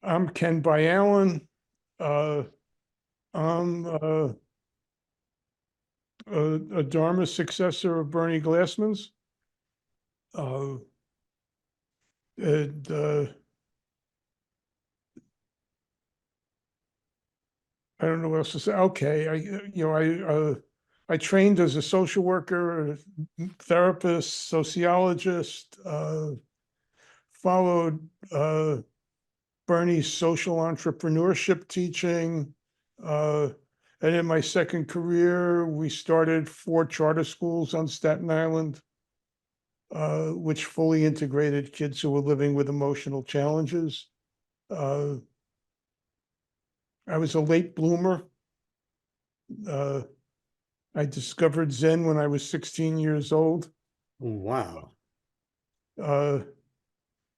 I'm Ken Byallen. Uh, I'm a Dharma successor of Bernie Glassman's. Uh, and, I don't know what else to say. Okay, I trained as a social worker, therapist, sociologist. Followed Bernie's social entrepreneurship teaching. Uh, and in my second career, we started 4 charter schools on Staten Island, which fully integrated kids who were living with emotional challenges. Uh, I was a late bloomer. Uh, I discovered Zen when I was 16 years old, Wow. uh,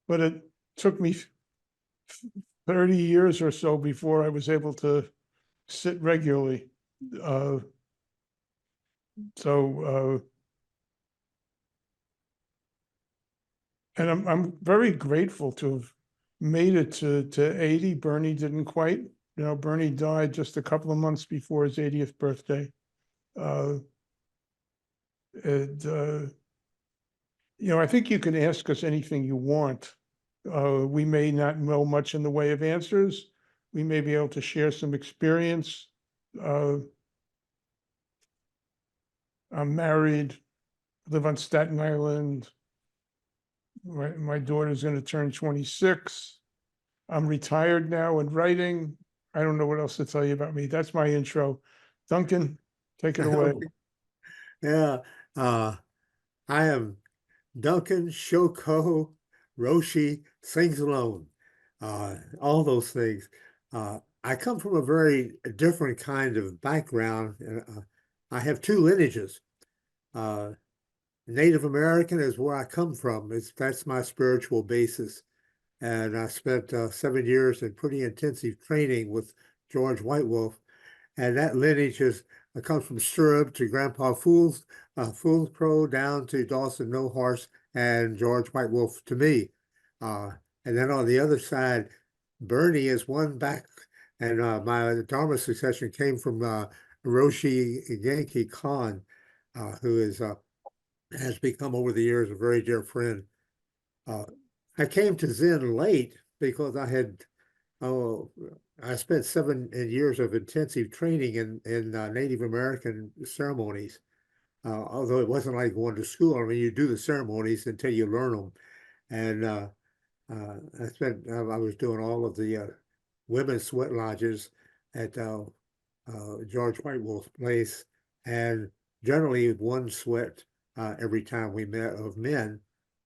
but it took me 30 years or so before I was able to sit regularly. Uh, so and I'm very grateful to have made it to 80. Bernie didn't quite. Bernie died just a couple of months before his 80th birthday. Uh, and I think you can ask us anything you want. We may not know much in the way of answers. We may be able to share some experience. Uh, I'm married, live on Staten Island. My daughter's going to turn 26. I'm retired now and writing. I don't know what else to tell you about me. That's my intro. Duncan, take it away. Yeah. I am Duncan Shoko Roshi Sings Alone. All those things. I come from a very different kind of background. I have 2 lineages. Uh, Native American is where I come from. That's my spiritual basis. And I spent 7 years in pretty intensive training with George White Wolf. And that lineage comes from Stirrup to Grandpa Fool's Crow down to Dawson No Horse and George White Wolf to me. Uh, and then on the other side, Bernie is one back, and my Dharma succession came from Roshi Genki Khan, who has become over the years a very dear friend. Uh, I came to Zen late because I spent 7 years of intensive training in Native American ceremonies. Although it wasn't like going to school. I mean, you do the ceremonies until you learn them. And I was doing all of the women's sweat lodges at George White Wolf's place, and generally one sweat every time we met of men,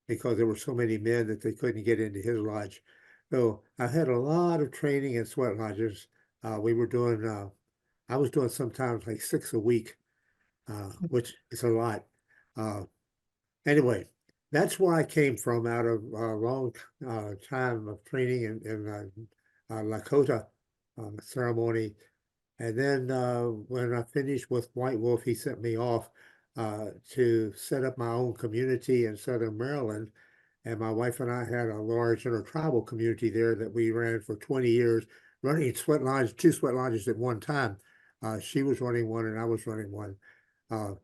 because there were so many men that they couldn't get into his lodge. So I had a lot of training in sweat lodges. We were doing, I was doing sometimes like 6 a week, which is a lot. Uh, anyway, that's where I came from, out of a long time of training in Lakota ceremony. And then when I finished with White Wolf, he sent me off to set up my own community in Southern Maryland. And my wife and I had a large intertribal community there that we ran for 20 years, running 2 sweat lodges at one time. She was running one and I was running one. And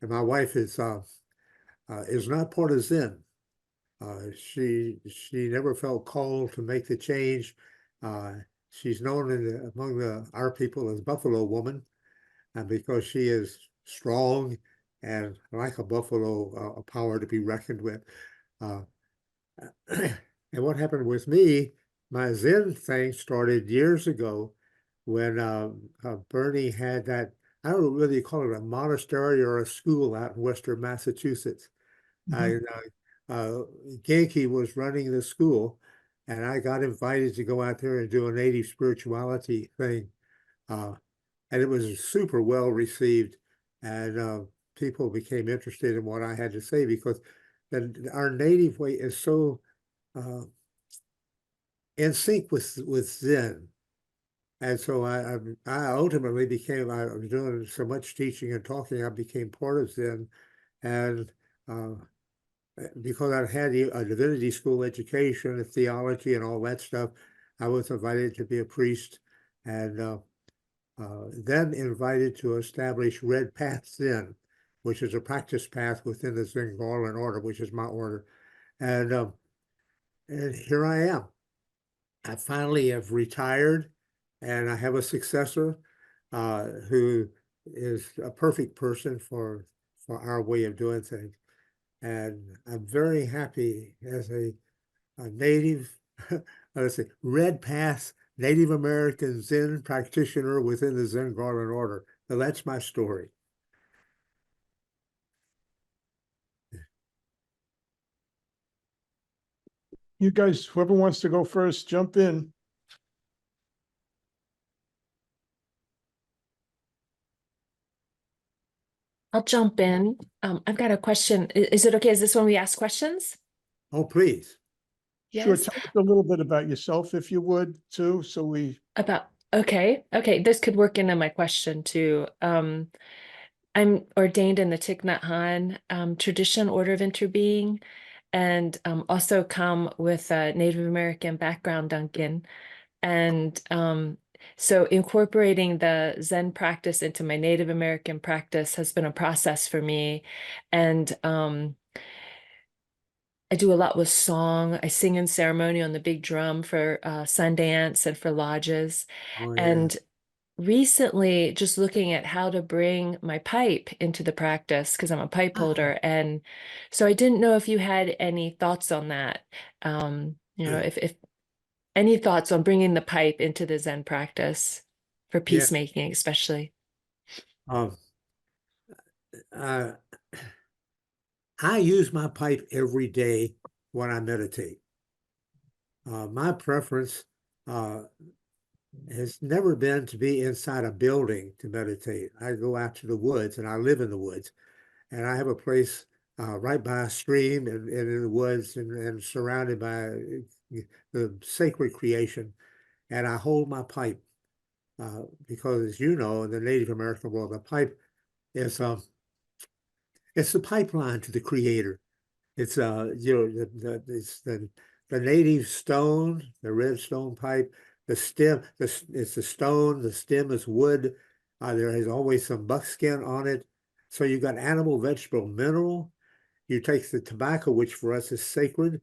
my wife is not part of Zen. She never felt called to make the change. She's known among our people as Buffalo Woman, and because she is strong and like a buffalo, a power to be reckoned with. Uh, and what happened with me, my Zen thing started years ago when Bernie had that, I don't really call it a monastery or a school out in Western Massachusetts. I, Genki was running the school, and I got invited to go out there and do a native spirituality thing. Uh, and it was super well received, and people became interested in what I had to say, because our native way is so in sync with Zen. And so I ultimately I was doing so much teaching and talking, I became part of Zen. And because I had a divinity school education and theology and all that stuff, I was invited to be a priest, and then invited to establish Red Path Zen, which is a practice path within the Zen Garland order, which is my order. And here I am. I finally have retired, and I have a successor who is a perfect person for our way of doing things. And I'm very happy as a native, let's say, Red Path Native American Zen practitioner within the Zen Garland order. So that's my story. You guys, whoever wants to go first, jump in. I'll jump in. I've got a question. Is it okay? Is this when we ask questions? Oh, please. Sure, Yes. tell us a little bit about yourself, if you would, too, so we. Okay. This could work into my question too. I'm ordained in the Thich Nhat Hanh tradition, order of interbeing, and also come with a Native American background, Duncan. And so incorporating the Zen practice into my Native American practice has been a process for me. And I do a lot with song. I sing in ceremony on the big drum for Sundance and for lodges. Oh, yeah. And recently, just looking at how to bring my pipe into the practice, because I'm a pipe holder. And so I didn't know if you had any thoughts on that. If any thoughts on bringing the pipe into the Zen practice for Yeah. peacemaking, especially. Um, uh, I use my pipe every day when I meditate. My preference has never been to be inside a building to meditate. I go out to the woods, and I live in the woods, and I have a place right by a stream and in the woods and surrounded by the sacred creation. And I hold my pipe because, as you know, in the Native American world, the pipe is it's the pipeline to the creator. It's it's the native stone, the red stone pipe, the stem, it's the stone, the stem is wood. There is always some buckskin on it. So you got animal, vegetable, mineral. You take the tobacco, which for us is sacred,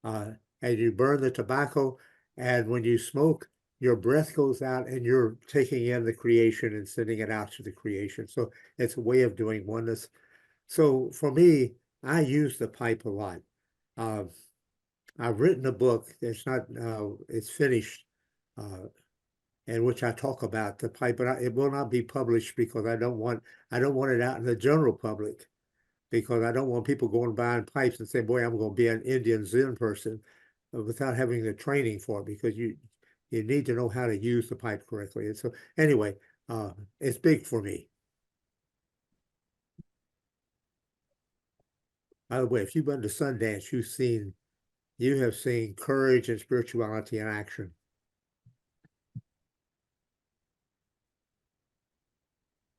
and you burn the tobacco. And when you smoke, your breath goes out and you're taking in the creation and sending it out to the creation. So it's a way of doing oneness. So for me, I use the pipe a lot. Uh, I've written a book. It's finished, uh, in which I talk about the pipe, but it will not be published because I don't want it out in the general public because I don't want people going buying pipes and saying, "Boy, I'm going to be an Indian Zen person," without having the training for it because you need to know how to use the pipe correctly. And so anyway, it's big for me. By the way, if you've been to Sundance, you have seen courage and spirituality in action.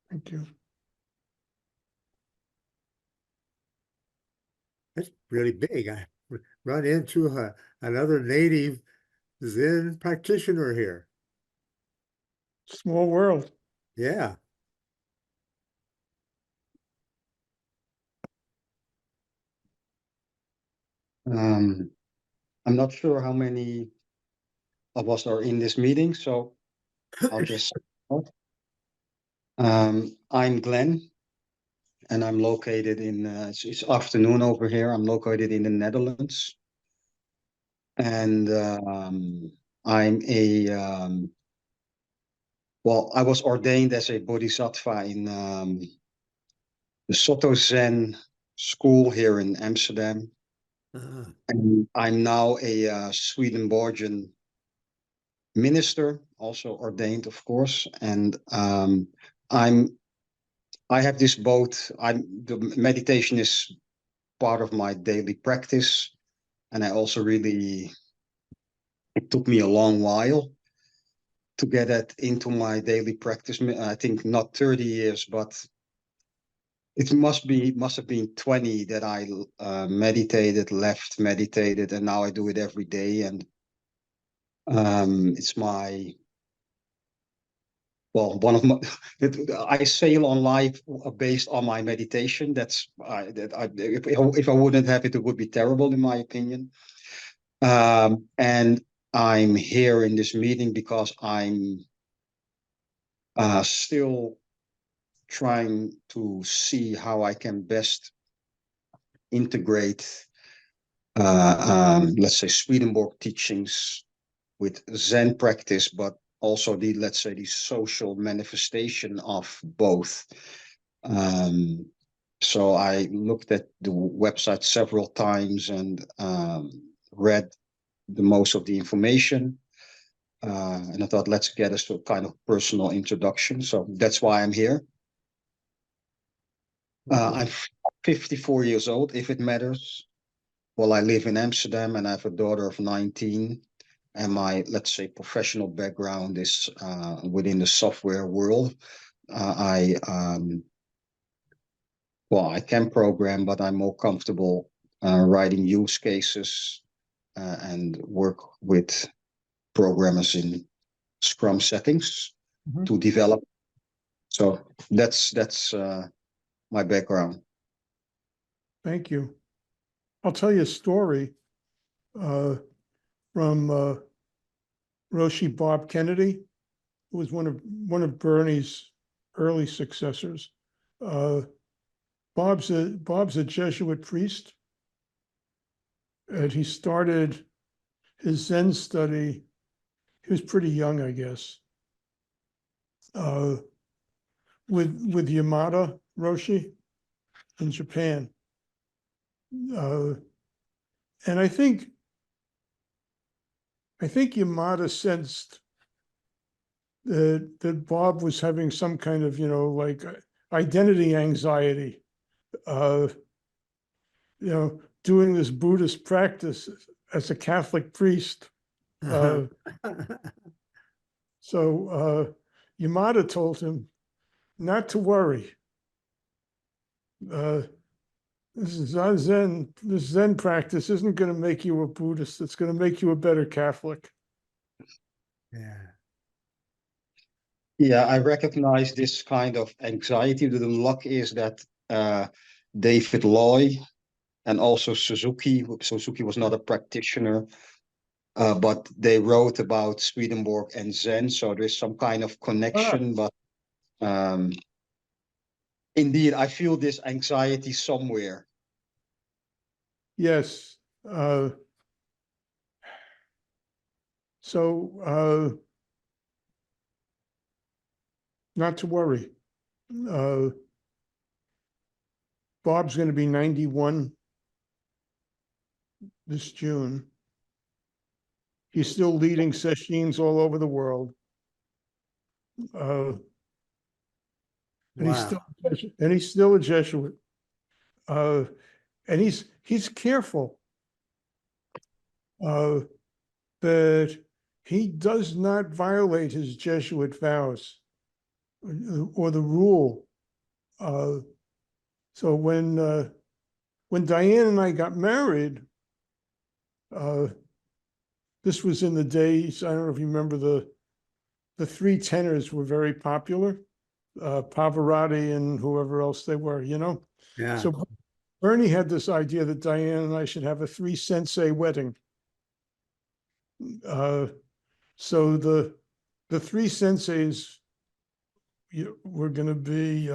Thank you. That's really big. I run into another native Zen practitioner here. Small world. Yeah. I'm not sure how many of us are in this meeting, so I'll just start. I'm Glenn, and I'm located in, it's afternoon over here. I'm located in the Netherlands. And I'm well, I was ordained as a bodhisattva in the Soto Zen school here in Amsterdam. And I'm now a Swedenborgian minister, also ordained, of course. And I have this both. The meditation is part of my daily practice, and I also really, it took me a long while to get that into my daily practice. I think not 30 years, but it must have been 20 that I meditated, and now I do it every day. And It's my, well, one of my, I sail on life based on my meditation. If I wouldn't have it, it would be terrible in my opinion. And I'm here in this meeting because I'm still trying to see how I can best integrate, let's say, Swedenborg teachings with Zen practice, but also let's say, the social manifestation of both. So I looked at the website several times and read the most of the information. And I thought, let's get us to a kind of personal introduction. So that's why I'm here. I'm 54 years old, if it matters. Well, I live in Amsterdam and I have a daughter of 19. And my, let's say, professional background is within the software world. I can program, but I'm more comfortable writing use cases and work with programmers in Scrum settings to develop. So that's my background. Thank you. I'll tell you a story from Roshi Bob Kennedy, who was one of Bernie's early successors. Bob's a Jesuit priest, and he started his Zen study. He was pretty young, I guess, with Yamada Roshi in Japan. And I think Yamada sensed that Bob was having some kind of, like identity anxiety, doing this Buddhist practice as a Catholic priest. So Yamada told him not to worry. This Zen practice isn't going to make you a Buddhist. It's going to make you a better Catholic. Yeah, I recognize this kind of anxiety. The luck is that David Loy and also Suzuki was not a practitioner, but they wrote about Swedenborg and Zen, so there's some kind of connection. But indeed, I feel this anxiety somewhere. Yes. So not to worry. Bob's going to be 91 this June. He's still leading sessions all over the world. And he's still a Jesuit. And he's careful that he does not violate his Jesuit vows or the rule. So when Diane and I got married, this was in the days, I don't know if you remember, the three tenors were very popular, Pavarotti and whoever else they were, Yeah. So Bernie had this idea that Diane and I should have a 3-sensei wedding. So the 3 senseis were going to be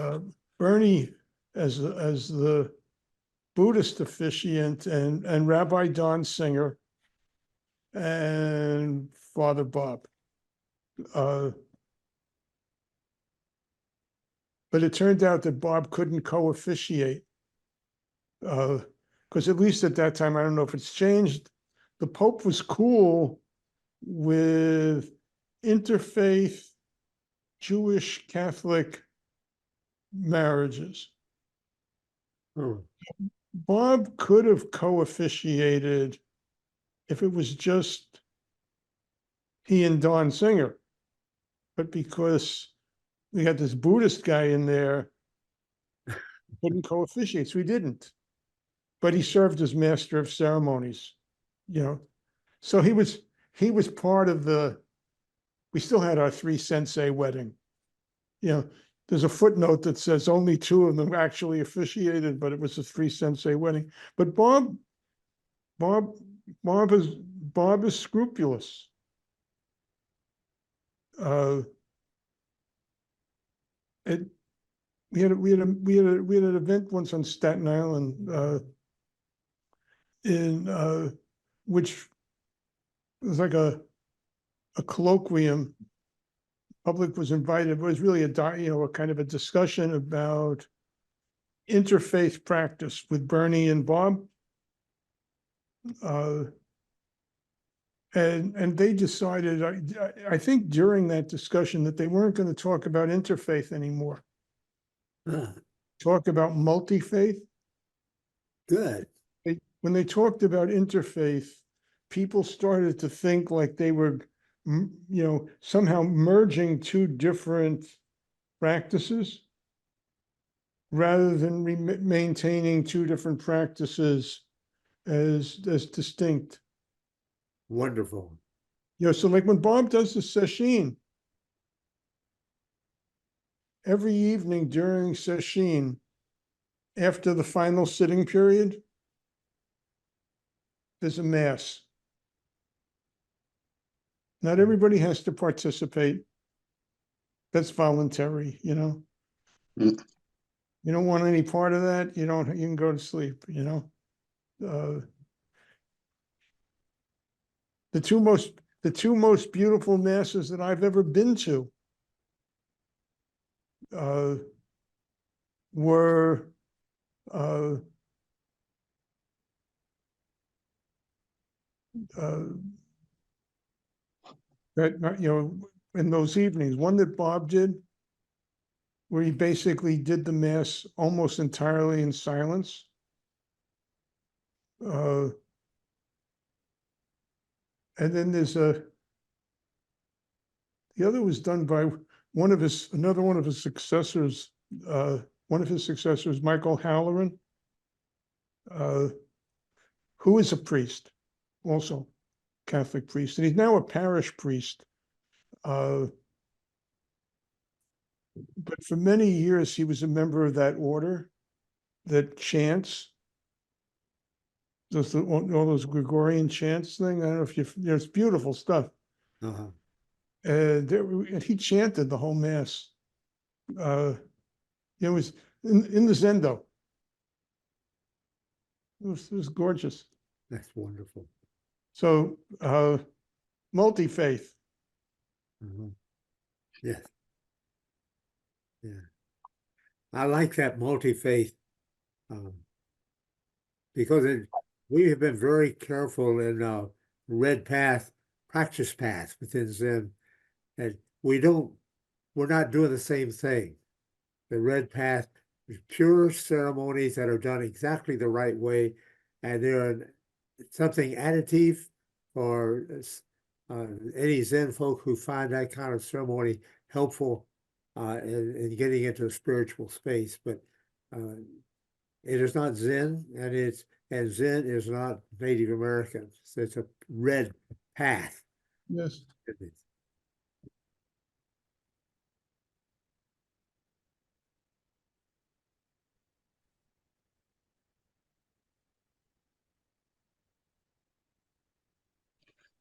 Bernie as the Buddhist officiant and Rabbi Don Singer and Father Bob. But it turned out that Bob couldn't co-officiate because at least at that time, I don't know if it's changed, the Pope was cool with interfaith Jewish Catholic marriages. Bob could have co-officiated if it was just he and Don Singer, but because we had this Buddhist guy in there, couldn't co-officiate, so he didn't. But he served as master of ceremonies, So he was he was part of we still had our 3 sensei wedding. You know, there's a footnote that says only 2 of them actually officiated, but it was a 3 sensei wedding. But Bob is scrupulous. It, we had an event once on Staten Island, which was like a colloquium. Public was invited. It was really a kind of a discussion about interfaith practice with Bernie and Bob. And they decided, I think during that discussion, that they weren't going to talk about interfaith anymore. Talk about multi-faith. Good. When they talked about interfaith, people started to think like they were, somehow merging 2 different practices rather than maintaining 2 different practices as distinct. Wonderful. So like when Bob does the sesshin, every evening during sesshin, after the final sitting period, there's a mass. Not everybody has to participate. That's voluntary, Mm. You don't want any part of that, you can go to sleep, The two most beautiful masses that I've ever been to were that in those evenings. One that Bob did, where he basically did the mass almost entirely in silence. And then there's the other was done by another one of his successors, Michael Halloran, who is a priest, also Catholic priest, and he's now a parish priest. But for many years, he was a member of that order that chants all those Gregorian chants thing. I don't know if it's beautiful stuff. Uh-huh. And he chanted the whole mass. It was in the Zendo. It was gorgeous. That's wonderful. So multi-faith. Mhm. Yes. Yeah. I like that multi-faith because we have been very careful in red path, practice path within Zen, and we're not doing the same thing. The red path is pure ceremonies that are done exactly the right way, and they're something additive for any Zen folk who find that kind of ceremony helpful in getting into a spiritual space. But it is not Zen, and Zen is not Native American. So it's a red path. Yes.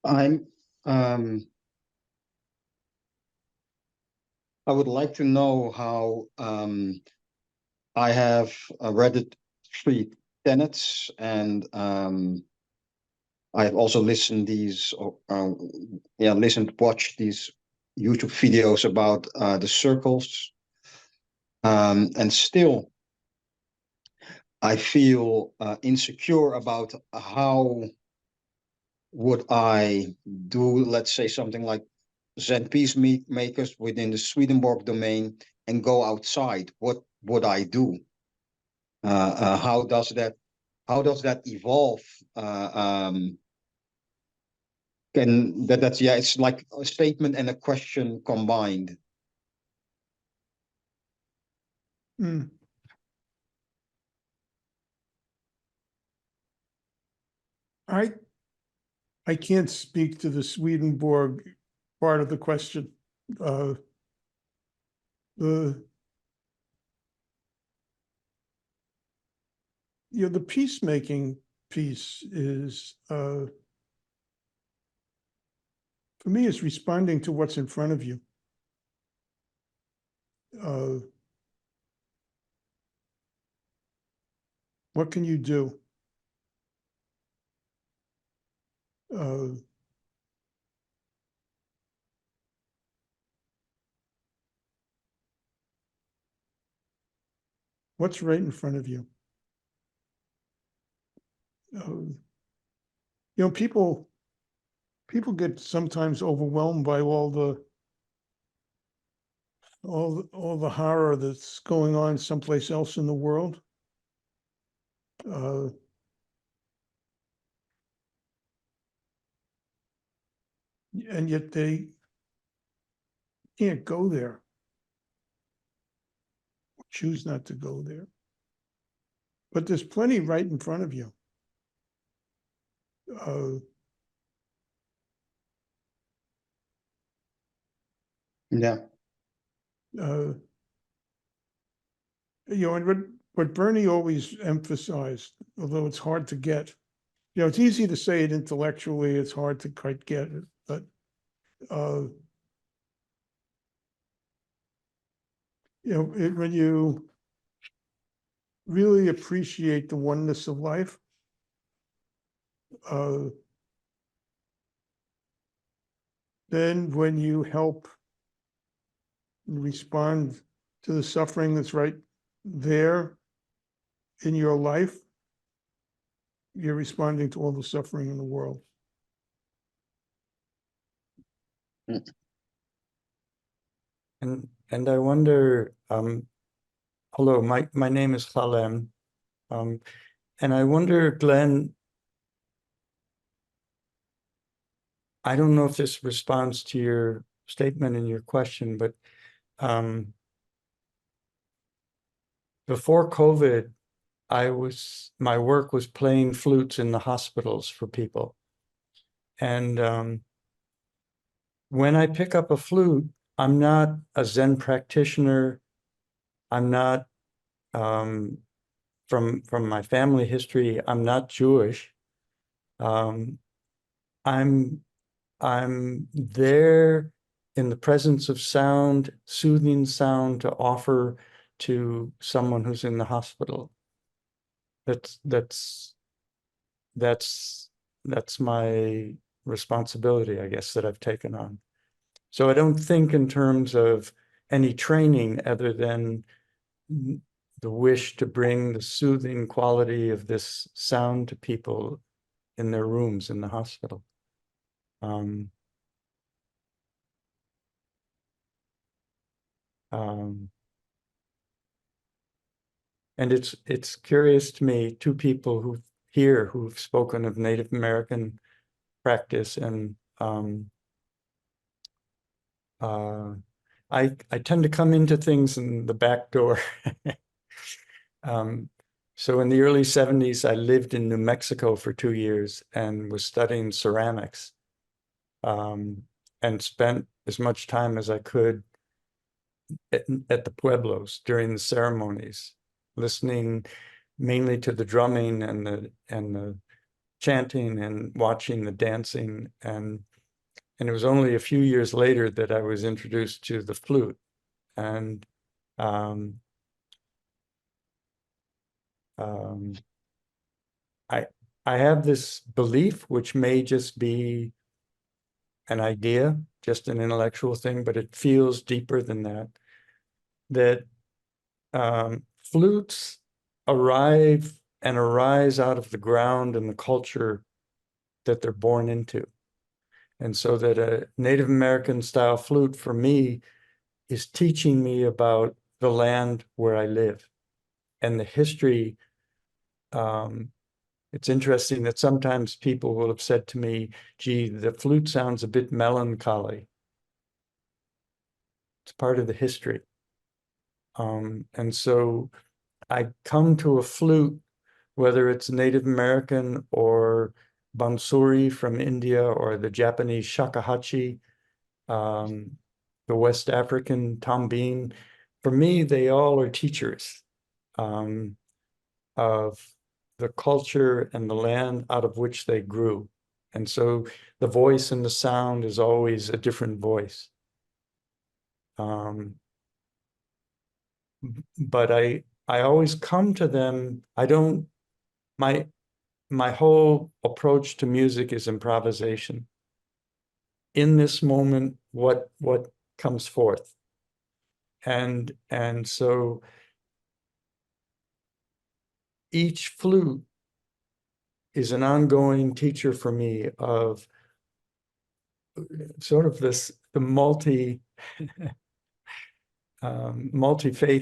I'm I would like to know how I have read the 3 tenets, and I've also listened watched these YouTube videos about the circles, and still I feel insecure about how would I do, let's say, something like Zen Peacemakers within the Swedenborg domain and go outside. What would I do? How does that evolve? It's like a statement and a question combined. Mm. I can't speak to the Swedenborg part of the question. The the peacemaking piece is, for me, is responding to what's in front of you. What can you do? What's right in front of you? People get sometimes overwhelmed by all the horror that's going on someplace else in the world. And yet they can't go there, choose not to go there. But there's plenty right in front of you. Yeah. And what Bernie always emphasized, although it's hard to get, it's easy to say it intellectually, it's hard to quite get it, but when you really appreciate the oneness of life, then when you help respond to the suffering that's right there in your life, you're responding to all the suffering in the world. And I wonder, hello, my name is Khalem, and I wonder, Glenn, I don't know if this responds to your statement and your question, but before COVID, my work was playing flutes in the hospitals for people. And when I pick up a flute, I'm not a Zen practitioner. I'm not, from my family history, I'm not Jewish. I'm there in the presence of sound, soothing sound to offer to someone who's in the hospital. That's my responsibility, I guess, that I've taken on. So I don't think in terms of any training other than the wish to bring the soothing quality of this sound to people in their rooms in the hospital. And it's curious to me, two people who've spoken of Native American practice, and I tend to come into things in the back door. So in the early 70s, I lived in New Mexico for 2 years and was studying ceramics, and spent as much time as I could at the pueblos during the ceremonies, listening mainly to the drumming and the chanting and watching the dancing. And it was only a few years later that I was introduced to the flute. And I have this belief, which may just be an idea, just an intellectual thing, but it feels deeper than that, that flutes arrive and arise out of the ground and the culture that they're born into. And so that a Native American style flute for me is teaching me about the land where I live and the history. It's interesting that sometimes people will have said to me, gee, the flute sounds a bit melancholy. It's part of the history. And so I come to a flute, whether it's Native American or bansuri from India or the Japanese shakuhachi, the West African tambeen. For me, they all are teachers of the culture and the land out of which they grew. And so the voice and the sound is always a different voice. But I always come to them. I don't, my whole approach to music is improvisation. In this moment, what comes forth? And so each flute is an ongoing teacher for me of sort of the multi-faith,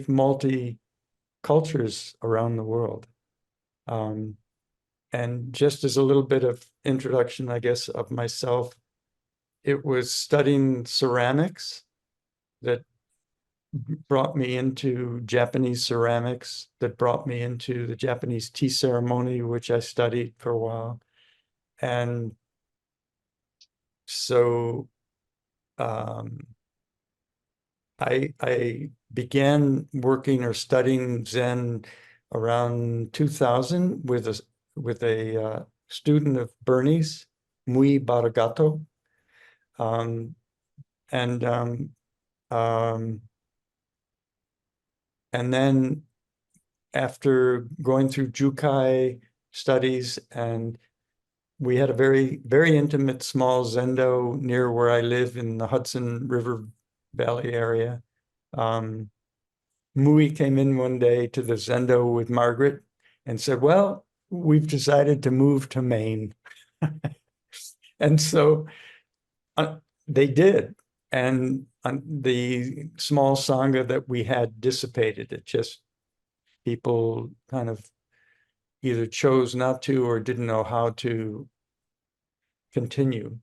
multi-cultures around the world. And just as a little bit of introduction, I guess, of myself, it was studying ceramics that brought me into Japanese ceramics, that brought me into the Japanese tea ceremony, which I studied for a while. And so I began working or studying Zen around 2000 with a student of Bernie's, Mui Baragato. And then after going through Jukai studies, and we had a very, very intimate small zendo near where I live in the Hudson River Valley area. Mui came in one day to the zendo with Margaret and said, well, we've decided to move to Maine. And so they did. And the small sangha that we had dissipated. It just, people kind of either chose not to or didn't know how to continue.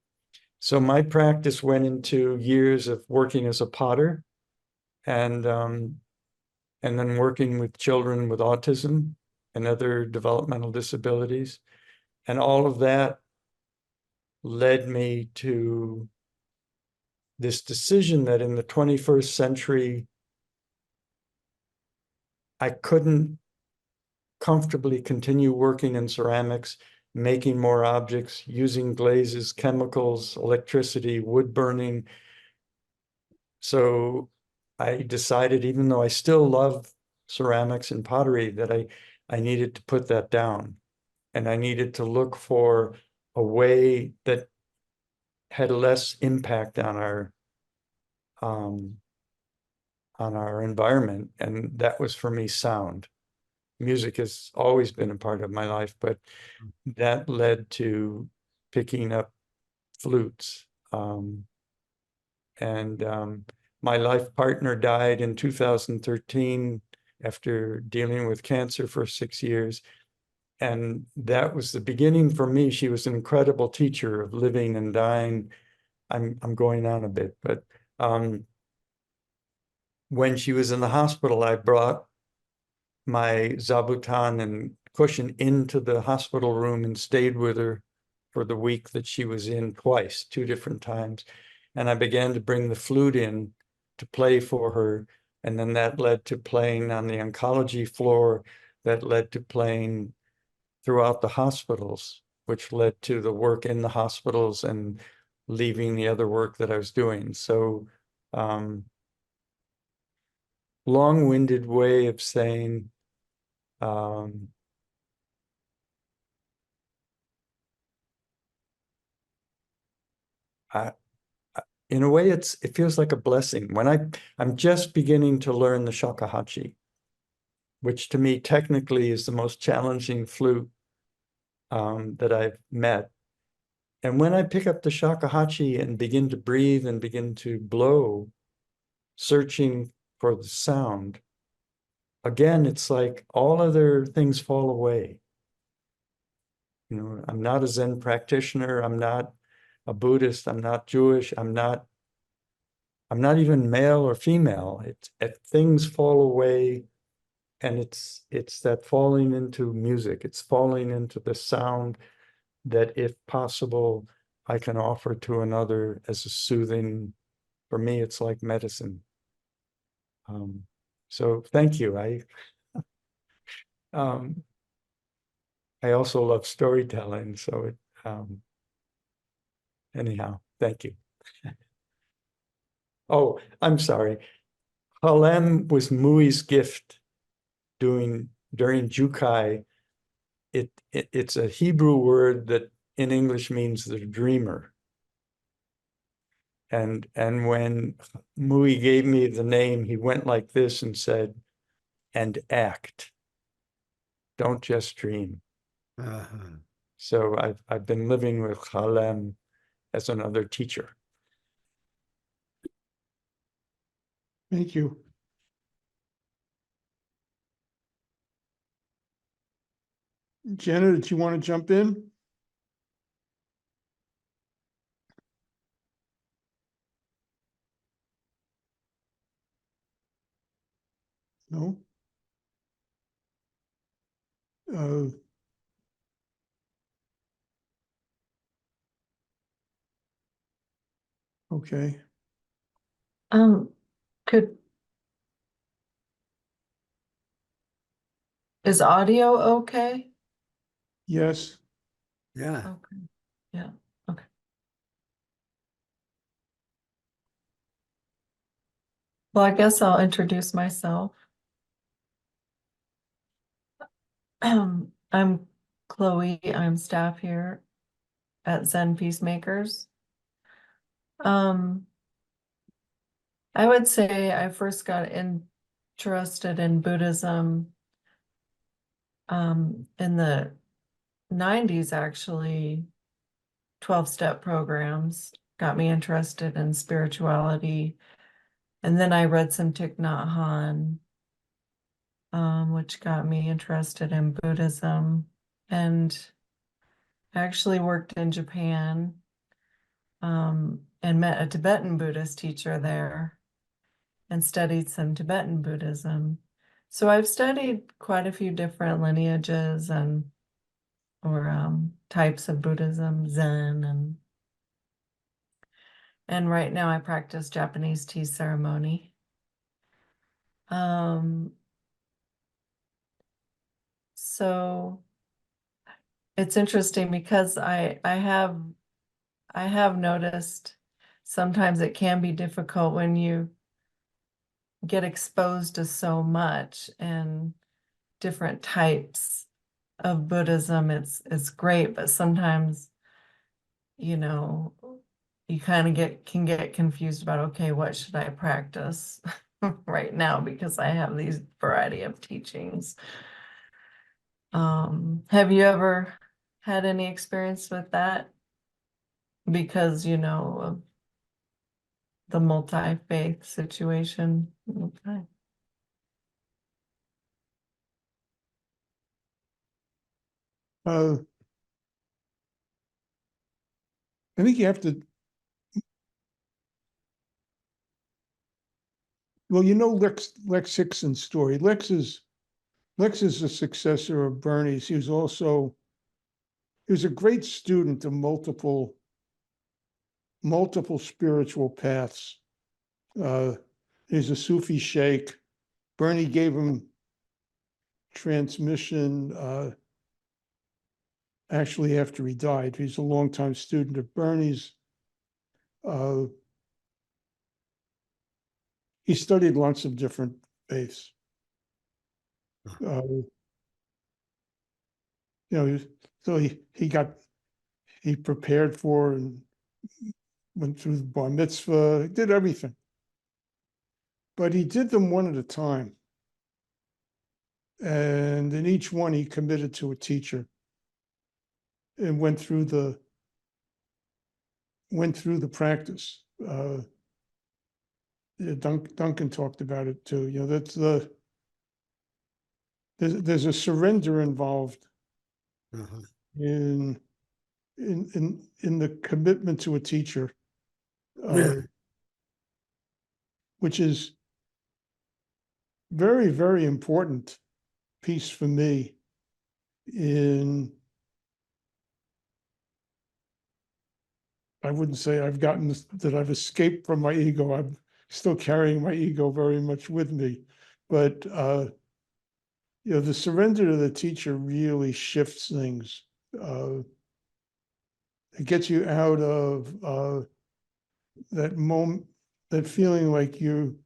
So my practice went into years of working as a potter and then working with children with autism and other developmental disabilities. And all of that led me to this decision that in the 21st century, I couldn't comfortably continue working in ceramics, making more objects, using glazes, chemicals, electricity, wood burning. So I decided, even though I still love ceramics and pottery, that I needed to put that down. And I needed to look for a way that had less impact on our environment. And that was for me sound. Music has always been a part of my life, but that led to picking up flutes. My life partner died in 2013 after dealing with cancer for 6 years. And that was the beginning for me. She was an incredible teacher of living and dying. I'm going on a bit, but when she was in the hospital, I brought my zabuton and cushion into the hospital room and stayed with her for the week that she was in twice, 2 different times. And I began to bring the flute in to play for her. And then that led to playing on the oncology floor, that led to playing throughout the hospitals, which led to the work in the hospitals and leaving the other work that I was doing. So long-winded way of saying, in a way, it feels like a blessing. When I'm just beginning to learn the shakuhachi, which to me technically is the most challenging flute that I've met. And when I pick up the shakuhachi and begin to breathe and begin to blow, searching for the sound, again, it's like all other things fall away. You know, I'm not a Zen practitioner. I'm not a Buddhist. I'm not Jewish. I'm not even male or female. Things fall away, and it's that falling into music. It's falling into the sound that if possible, I can offer to another as a soothing, for me, it's like medicine. So thank you. I also love storytelling, so it, anyhow, thank you. Oh, I'm sorry. Halem was Mui's gift during Jukai. It's a Hebrew word that in English means the dreamer. And when Mui gave me the name, he went like this and said, "And act. Don't just dream." Uh-huh. So I've been living with Halem as another teacher. Thank you. Jenna, did you want to jump in? No? Uh, okay. Could, is audio okay? Yes. Yeah. Okay, yeah, okay. Well, I guess I'll introduce myself. I'm Chloe, I'm staff here at Zen Peacemakers. I would say I first got interested in Buddhism in the 90s, actually. 12-step programs got me interested in spirituality. And then I read some Thich Nhat Hanh, which got me interested in Buddhism. And I actually worked in Japan and met a Tibetan Buddhist teacher there and studied some Tibetan Buddhism. So I've studied quite a few different lineages or types of Buddhism, Zen, and right now I practice Japanese tea ceremony. So it's interesting because I have noticed sometimes it can be difficult when you get exposed to so much and different types of Buddhism. It's great, but sometimes, you know, you kind of can get confused about, okay, what should I practice right now because I have these variety of teachings. Have you ever had any experience with that? Because, you know, of the multi-faith situation. Okay. I think you have to, well, you know Lex Hickson's story. Lex is the successor of Bernie's. He was a great student of multiple spiritual paths. He's a Sufi sheikh. Bernie gave him transmission actually after he died. He's a longtime student of Bernie's. He studied lots of different faiths. You know, so he prepared for and went through the bar mitzvah, did everything. But he did them one at a time. And in each one, he committed to a teacher and went through the practice. Duncan talked about it too. You know, that's there's a surrender involved Uh-huh. in the commitment to a teacher, which is very, very important piece for me in I wouldn't say I've gotten that I've escaped from my ego. I'm still carrying my ego very much with me. But the surrender to the teacher really shifts things. It gets you out of that moment, that feeling like you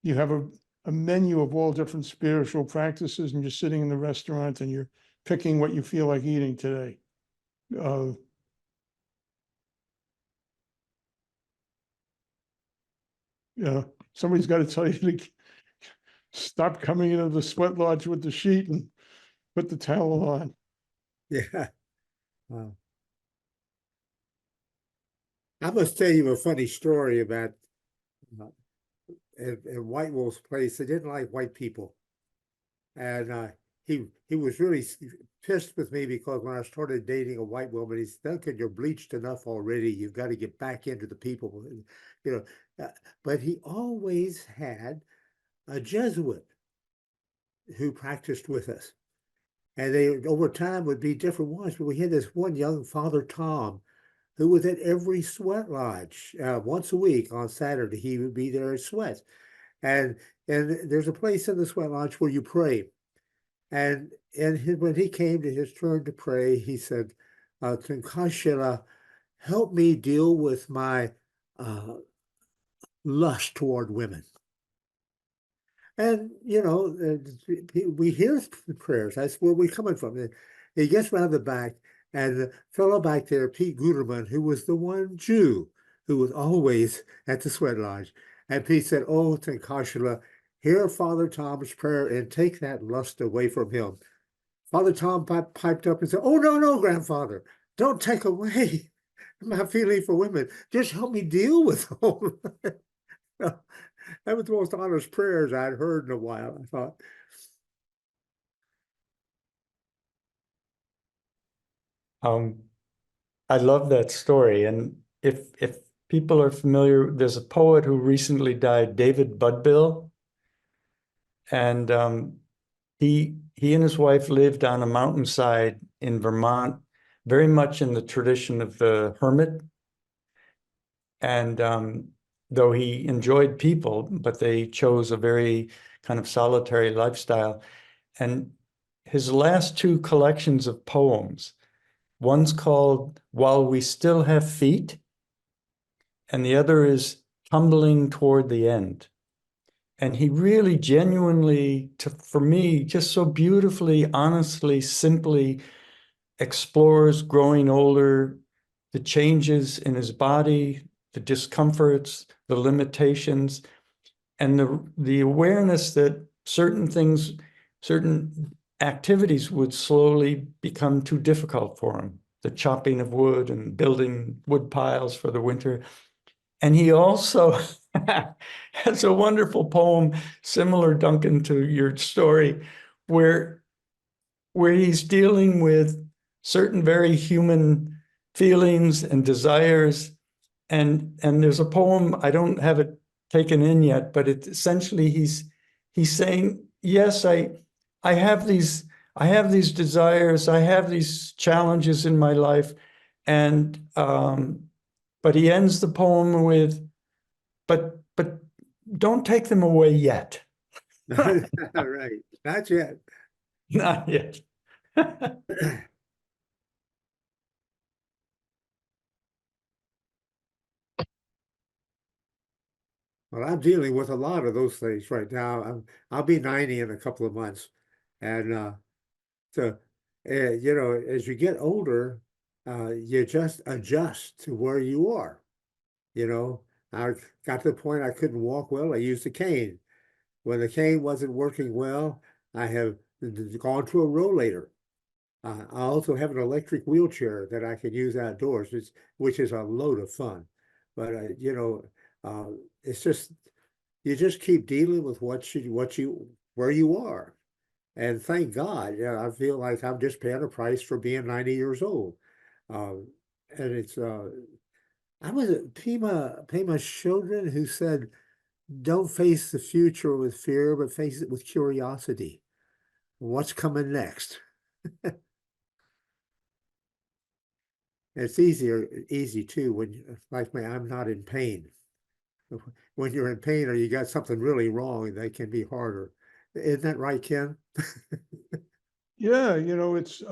have a menu of all different spiritual practices, and you're sitting in the restaurant and you're picking what you feel like eating today. Somebody's got to tell you to stop coming into the sweat lodge with the sheet and put the towel on. Yeah. Wow. I must tell you a funny story about in White Wolf's place. They didn't like white people, and he was really pissed with me because when I started dating a white woman, he said, "Duncan, you're bleached enough already. You've got to get back into the people," But he always had a Jesuit who practiced with us, and they over time would be different ones. But we had this one young Father Tom who was at every sweat lodge once a week on Saturday. He would be there at sweat. And there's a place in the sweat lodge where you pray. And when he came to his turn to pray, he said, Tankashila, help me deal with my lust toward women. And, we hear the prayers. That's where we're coming from. And he gets around the back, and the fellow back there, Pete Guterman, who was the one Jew who was always at the sweat lodge. And Pete said, "Oh, Tankashila, hear Father Tom's prayer and take that lust away from him." Father Tom piped up and said, "Oh, no, grandfather, don't take away my feeling for women. Just help me deal with them." That was the most honest prayers I'd heard in a while, I thought. I love that story. And if people are familiar, there's a poet who recently died, David Budbill. And he and his wife lived on a mountainside in Vermont, very much in the tradition of the hermit. And though he enjoyed people, but they chose a very kind of solitary lifestyle. And his last two collections of poems, one's called While We Still Have Feet, and the other is Tumbling Toward the End. And he really genuinely, for me, just so beautifully, honestly, simply explores growing older, the changes in his body, the discomforts, the limitations, and the awareness that certain things, certain activities would slowly become too difficult for him. The chopping of wood and building wood piles for the winter. And he also has a wonderful poem, similar, Duncan, to your story, where he's dealing with certain very human feelings and desires. And there's a poem, I don't have it taken in yet, but it essentially he's saying, yes, I have these desires, I have these challenges in my life. And but he ends the poem with, but don't take them away yet. Right, not yet. Not yet. Well, I'm dealing with a lot of those things right now. I'll be 90 in a couple of months. And so, as you get older, you just adjust to where you are. I got to the point I couldn't walk well. I used a cane. When the cane wasn't working well, I have gone to a rollator. I also have an electric wheelchair that I can use outdoors, which is a load of fun. But it's just you just keep dealing with where you are, and thank God, I feel like I'm just paying a price for being 90 years old. And it's I was at Pima Children who said, "Don't face the future with fear, but face it with curiosity. What's coming next?" It's easy too, when, like me, I'm not in pain. When you're in pain or you got something really wrong, that can be harder. Isn't that right, Ken? Yeah, it's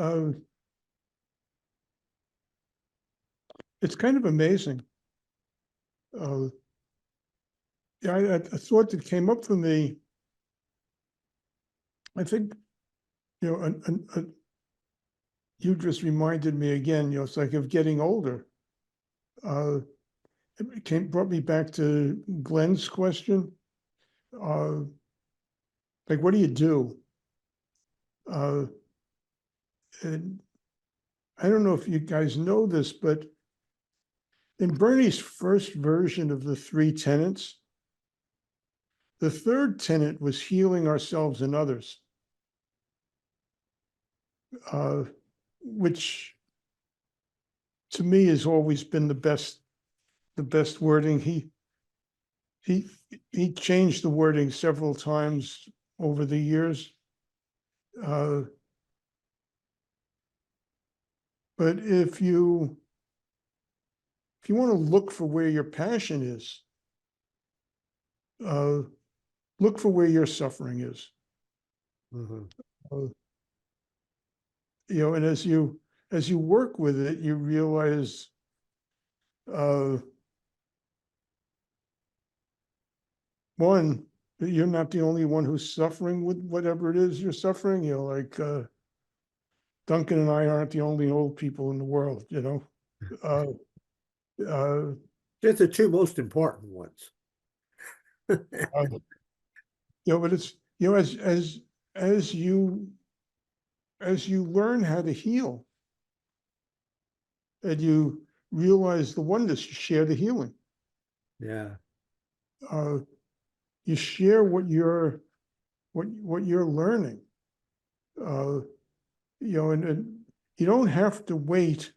kind of amazing. Yeah, a thought that came up for me, I think, you just reminded me again, it's like of getting older. It brought me back to Glenn's question. Like, what do you do? And I don't know if you guys know this, but in Bernie's first version of the 3 tenets, the 3rd tenet was healing ourselves and others, which to me has always been the best wording. He changed the wording several times over the years. But if you want to look for where your passion is, look for where your suffering is. Mhm. And as you work with it, you realize one, that you're not the only one who's suffering with whatever it is you're suffering. Like Duncan and I aren't the only old people in the world. Uh, uh, Just the 2 most important ones. but it's as you learn how to heal, and you realize the oneness, you share the healing. Yeah. You share what you're learning. And you don't have to wait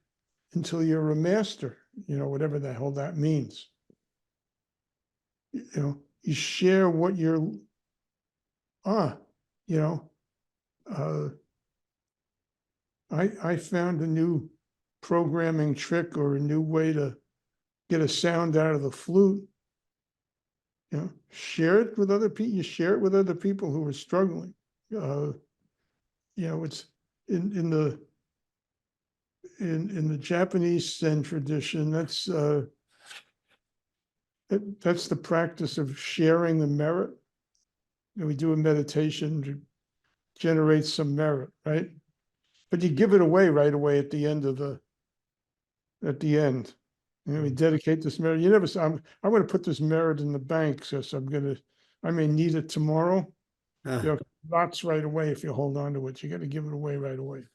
until you're a master, whatever the hell that means. You share what you're, you know, I found a new programming trick or a new way to get a sound out of the flute. Share it with other people. You share it with other people who are struggling. It's in the Japanese Zen tradition. That's the practice of sharing the merit. We do a meditation to generate some merit, right? But you give it away right away at the end. We dedicate this merit. You never say, I'm going to put this merit in the bank, so I may need it tomorrow. Lots right away. If you hold on to it, you got to give it away right away.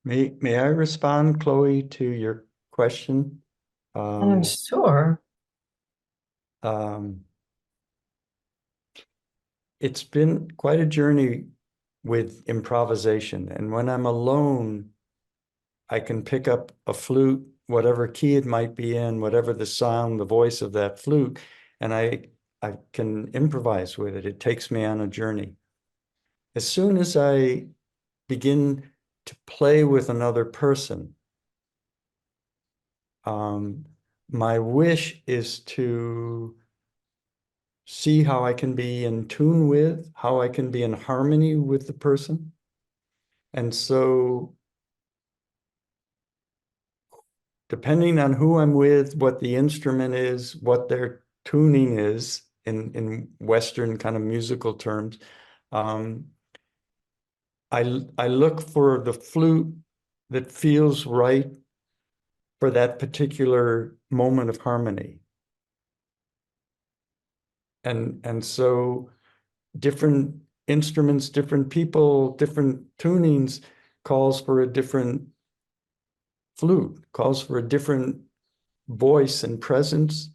May I respond, Chloe, to your question? I'm sure. It's been quite a journey with improvisation, and when I'm alone, I can pick up a flute, whatever key it might be in, whatever the sound, the voice of that flute, and I can improvise with it. It takes me on a journey. As soon as I begin to play with another person, my wish is to see how I can be in tune with, how I can be in harmony with the person. And so, depending on who I'm with, what the instrument is, what their tuning is in Western kind of musical terms, I look for the flute that feels right for that particular moment of harmony. And so different instruments, different people, different tunings calls for a different flute, calls for a different voice and presence.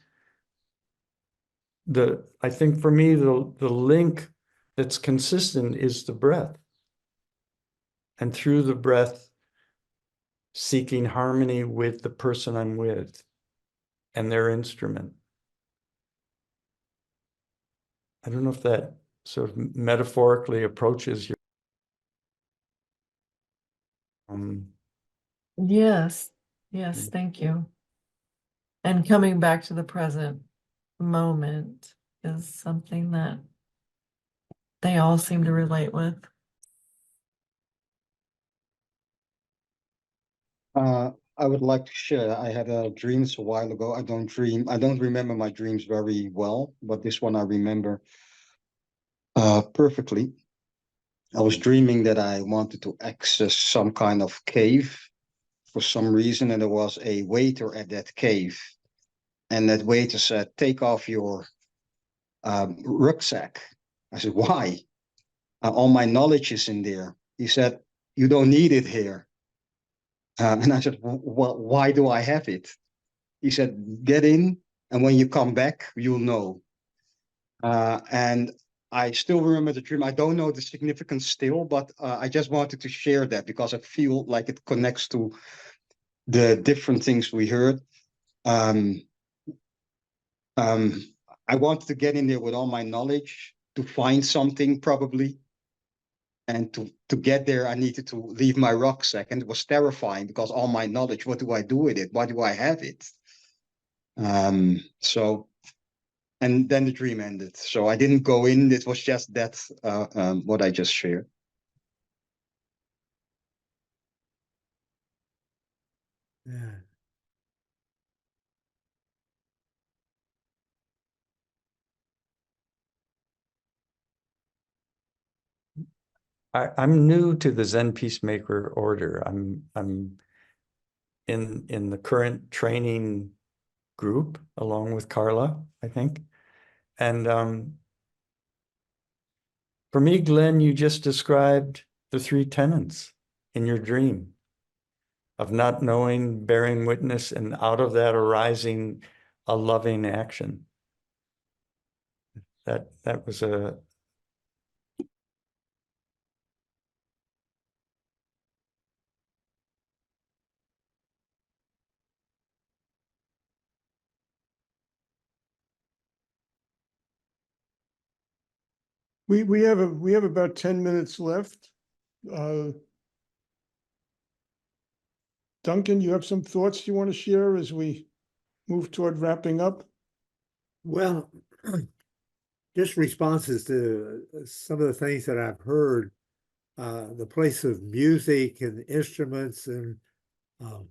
I think for me, the link that's consistent is the breath. And through the breath, seeking harmony with the person I'm with and their instrument. I don't know if that sort of metaphorically approaches your Yes, yes, thank you. And coming back to the present moment is something that they all seem to relate with. I would like to share. I had dreams a while ago. I don't remember my dreams very well, but this one I remember perfectly. I was dreaming that I wanted to access some kind of cave for some reason, and there was a waiter at that cave. And that waiter said, "Take off your rucksack." I said, "Why? All my knowledge is in there." He said, "You don't need it here." And I said, "Well, why do I have it?" He said, "Get in, and when you come back, you'll know." And I still remember the dream. I don't know the significance still, but I just wanted to share that because I feel like it connects to the different things we heard. Um, um, I wanted to get in there with all my knowledge to find something probably. And to get there, I needed to leave my rucksack. And it was terrifying because all my knowledge, what do I do with it? Why do I have it? So, and then the dream ended. So I didn't go in. It was just that, what I just shared. Yeah. I'm new to the Zen Peacemaker order. I'm in the current training group along with Carla, I think. And for me, Glenn, you just described the three tenets in your dream of not knowing, bearing witness, and out of that arising a loving action. That was a We have about 10 minutes left. Duncan, you have some thoughts you want to share as we move toward wrapping up? Well, just responses to some of the things that I've heard, the place of music and instruments, and um,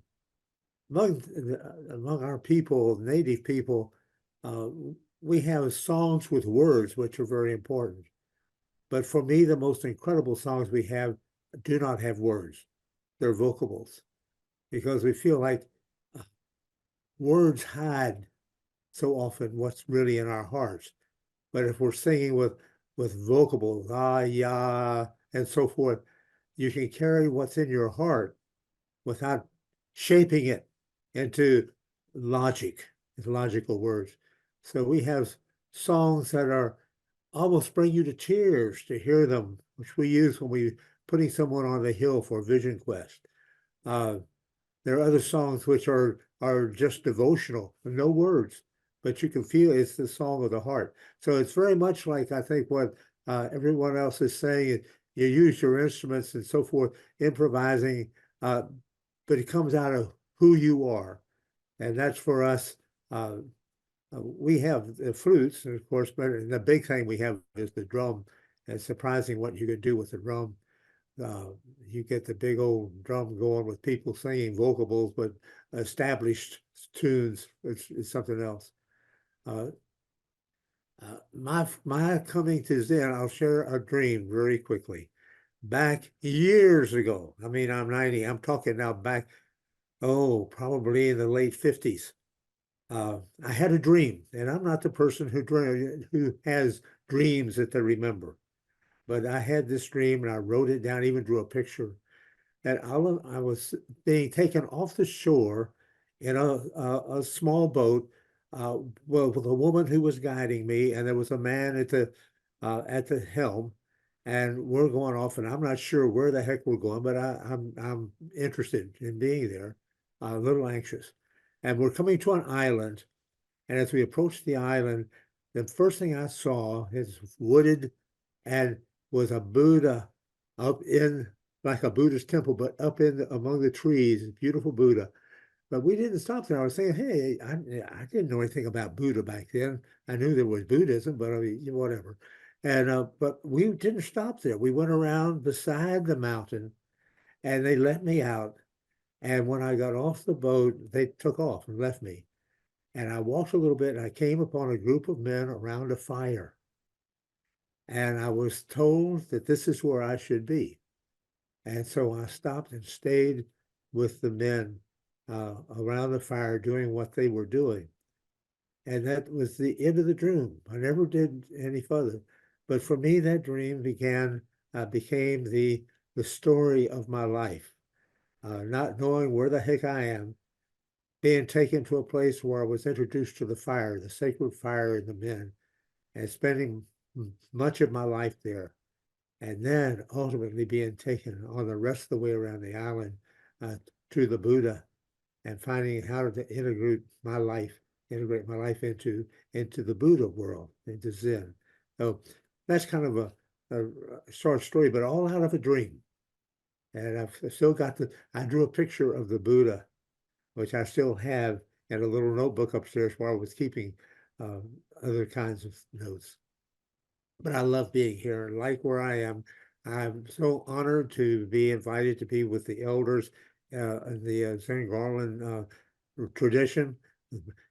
among our people, native people, we have songs with words, which are very important. But for me, the most incredible songs we have do not have words. They're vocables, because we feel like words hide so often what's really in our hearts. But if we're singing with vocables, ah, ya, and so forth, you can carry what's in your heart without shaping it into logical words. So we have songs that are almost bring you to tears to hear them, which we use when we putting someone on the hill for Vision Quest. There are other songs which are just devotional, no words, but you can feel it's the song of the heart. So it's very much like I think what everyone else is saying. You use your instruments and so forth, improvising, but it comes out of who you are, and that's for us. We have the flutes, of course, but the big thing we have is the drum. It's surprising what you can do with the drum. You get the big old drum going with people singing vocables, but established tunes, it's something else. My coming to Zen, I'll share a dream very quickly. Back years ago, I mean, I'm 90, I'm talking now back, probably in the late 50s. I had a dream, and I'm not the person who has dreams that they remember, but I had this dream and I wrote it down, even drew a picture that I was being taken off the shore in a small boat, well, with a woman who was guiding me, and there was a man at the helm, and we're going off, and I'm not sure where the heck we're going, but I'm interested in being there, a little anxious, and we're coming to an island, and as we approached the island, the first thing I saw is wooded, and was a Buddha up in like a Buddhist temple, but up in among the trees, beautiful Buddha. But we didn't stop there. I was saying, hey, I didn't know anything about Buddha back then. I knew there was Buddhism, but I mean, whatever. And but we didn't stop there. We went around beside the mountain, and they let me out. And when I got off the boat, they took off and left me. And I walked a little bit, and I came upon a group of men around a fire. And I was told that this is where I should be. And so I stopped and stayed with the men around the fire doing what they were doing. And that was the end of the dream. I never did any further. But for me, that dream became the story of my life. Not knowing where the heck I am, being taken to a place where I was introduced to the fire, the sacred fire and the men, and spending much of my life there. And then ultimately being taken on the rest of the way around the island to the Buddha, and finding how to integrate my life into the Buddha world, into Zen. So that's kind of a short story, but all out of a dream. And I've still got I drew a picture of the Buddha, which I still have in a little notebook upstairs where I was keeping other kinds of notes. But I love being here and like where I am. I'm so honored to be invited to be with the elders in the Zen Garland tradition.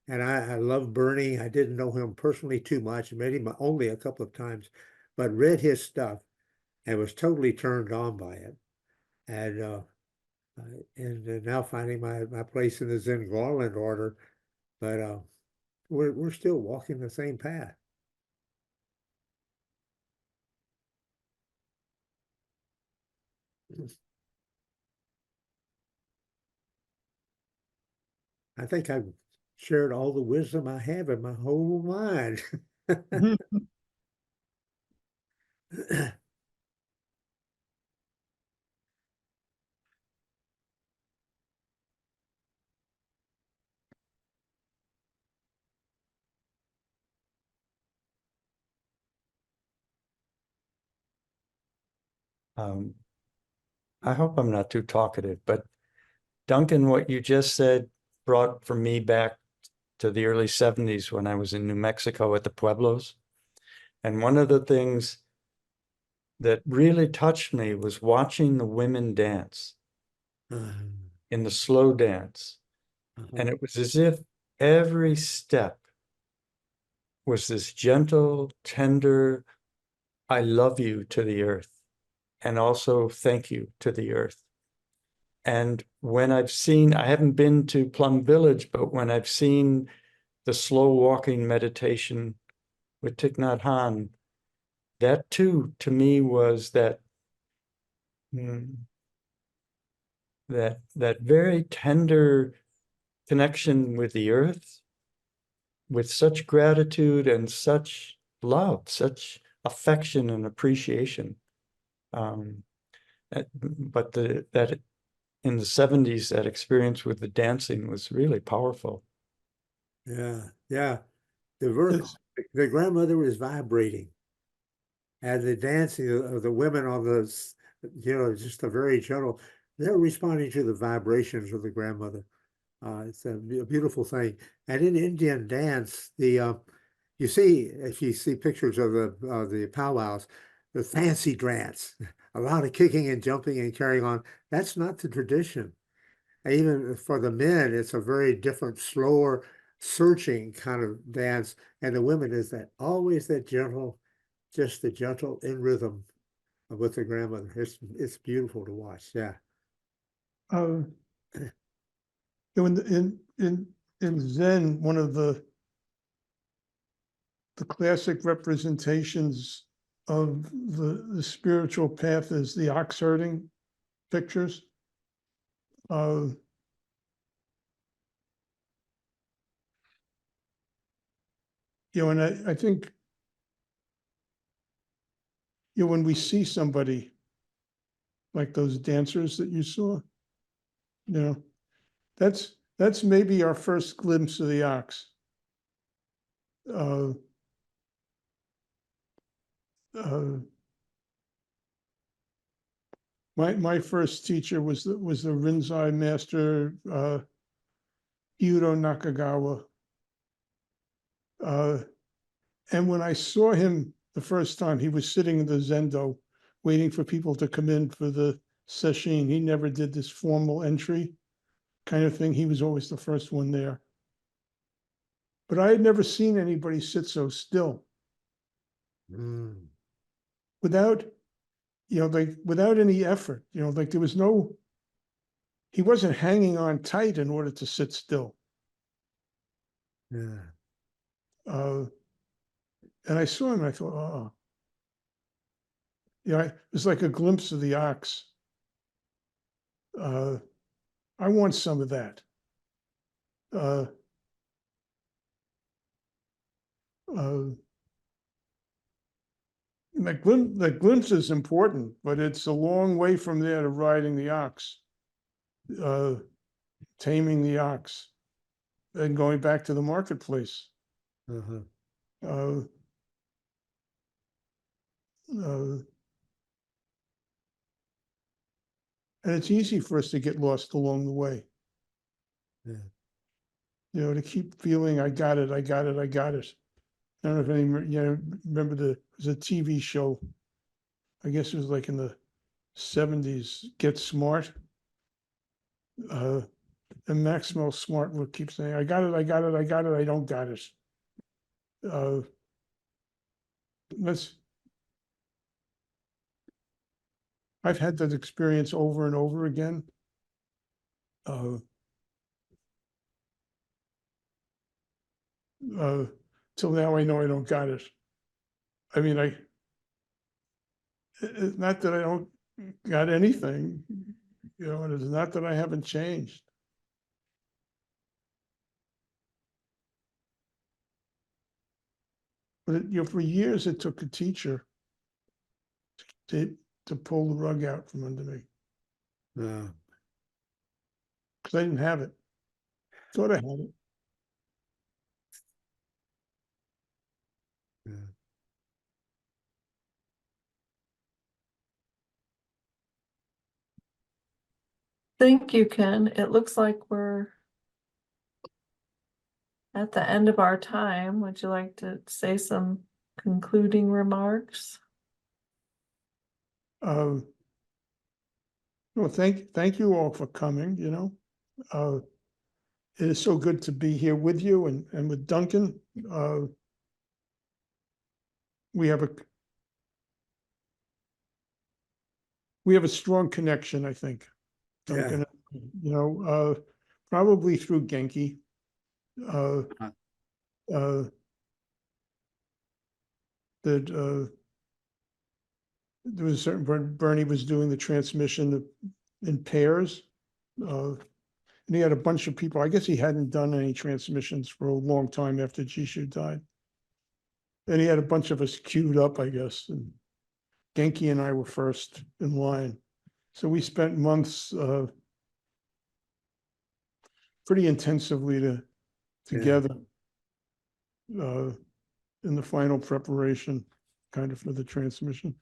And I love Bernie. I didn't know him personally too much, met him only a couple of times, but read his stuff and was totally turned on by it. And now finding my place in the Zen Garland order, but we're still walking the same path. I think I've shared all the wisdom I have in my whole mind. I hope I'm not too talkative, but Duncan, what you just said brought for me back to the early 70s when I was in New Mexico at the Pueblos. And one of the things that really touched me was watching the women dance in the slow dance. And it was as if every step was this gentle, tender, I love you to the earth, and also thank you to the earth. And when I've seen, I haven't been to Plum Village, but when I've seen the slow walking meditation with Thich Nhat Hanh, that too, to me, was that that very tender connection with the earth, with such gratitude and such love, such affection and appreciation. But that in the 70s, that experience with the dancing was really powerful. Yeah, yeah. The grandmother was vibrating, and the dancing of the women on just a very gentle, they're responding to the vibrations of the grandmother. It's a beautiful thing. And in Indian dance, you see, if you see pictures of the powwows, the fancy dance, a lot of kicking and jumping and carrying on. That's not the tradition. Even for the men, it's a very different, slower, searching kind of dance. And the women is always that gentle, just the gentle in rhythm with the grandmother. It's beautiful to watch. Yeah. In Zen, one of the classic representations of the spiritual path is the ox herding pictures. And I think, when we see somebody like those dancers that you saw, that's maybe our first glimpse of the ox. My first teacher was the Rinzai master, Yudo Nakagawa. And when I saw him the first time, he was sitting in the zendo, waiting for people to come in for the sesshin. He never did this formal entry kind of thing. He was always the first one there. But I had never seen anybody sit so still Mm. without, like without any effort, like there was no, he wasn't hanging on tight in order to sit still. Yeah. And I saw him and I thought, oh, it was like a glimpse of the ox. I want some of that. Uh, the glimpse is important, but it's a long way from there to riding the ox, taming the ox, and going back to the marketplace. Uh-huh. Uh, uh, and it's easy for us to get lost along the way. Yeah. To keep feeling, I got it, I got it, I got it. I don't know if any, remember it was a TV show. I guess it was like in the 70s, Get Smart. And Maxwell Smart would keep saying, I got it, I got it, I got it, I don't got it. I've had that experience over and over again. Till now I know I don't got it. I mean, it's not that I don't got anything, and it's not that I haven't changed. But for years it took a teacher to pull the rug out from under me Uh, because I didn't have it. Thought I had it. yeah. Thank you, Ken. It looks like we're at the end of our time. Would you like to say some concluding remarks? Well, thank you all for coming. It is so good to be here with you and with Duncan. We have a strong connection, I think. Duncan, probably through Genki. That there was a certain Bernie was doing the transmission in pairs. And he had a bunch of people. I guess he hadn't done any transmissions for a long time after Jishu died. And he had a bunch of us queued up, I guess. And Genki and I were first in line. So we spent months pretty intensively together in the final preparation kind of for the transmission.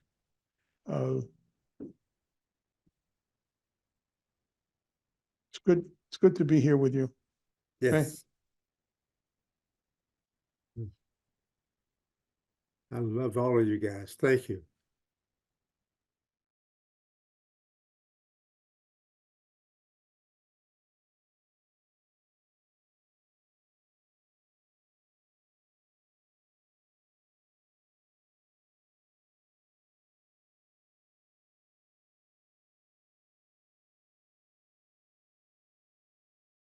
It's good to be here with you. Yes. I love all of you guys. Thank you.